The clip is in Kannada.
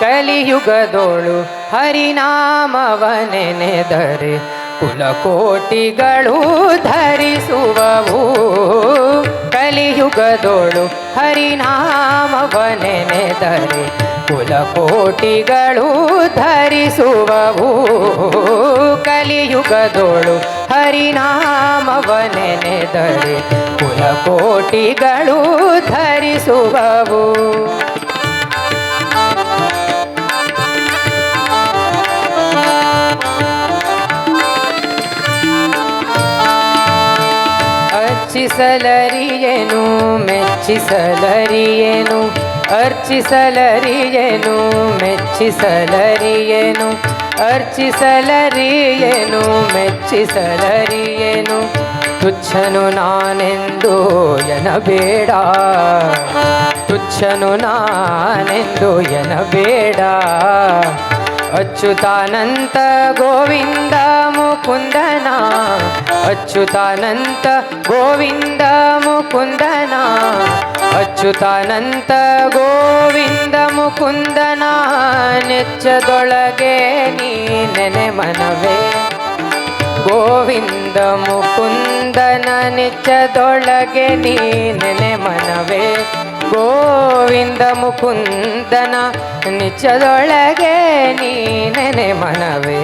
ಕಲಿಯುಗದೋಳು ಹರಿನಾಮವನೆನೆದರೆ ಕುಲಕೋಟಿಗಳು ಧರಿಸುವವು. ಕಲಿಯುಗದೋಳು ಹರಿನಾಮವನೆನೆದರೆ ಕುಲಕೋಟಿಗಳು ಧರಿಸುವವು. ಕಲಿಯುಗದೋಳು ಹರಿನಾಮವನೆನೆದರೆ ಕುಲಕೋಟಿಗಳು ಧರಿಸುವವು. ಅರ್ಚಿಸಲರಿಯೇನು ಮೆಚ್ಚಿಸಲರಿಯೇನು, ಅರ್ಚಿಸಲರಿಯೇನು ಮೆಚ್ಚಿಸಲರಿಯೇನು, ಅರ್ಚಿಸಲರಿಯೇನು ಮೆಚ್ಚಿಸಲರಿಯೇನು. ತುಚ್ಛನು ನಾನೆಂದು ಎನಬೇಡ, ತುಚ್ಛನು ನಾನೆಂದು ಎನಬೇಡ. ಅಚ್ಯುತಾನಂತ ಗೋವಿಂದ ಮುಕುಂದನ, ಅಚ್ಯುತಾನಂತ ಗೋವಿಂದ ಮುಕುಂದನ, ಅಚ್ಯುತಾನಂತ ಗೋವಿಂದ ಮುಕುಂದನ. ನೆಚ್ಚದೊಳಗೆ ನೀ ನೆನೆ ಮನವೇ, ಗೋವಿಂದ ಮುಕುಂದನ ನೆಚ್ಚದೊಳಗೆ ನೀ ನೆನೆ ಮನವೇ. ಗೋವಿಂದ ಮುಕುಂದನ ನಿಚ್ಚದೊಳಗೆ ನೀ ನೆನೆ ಮನವೇ.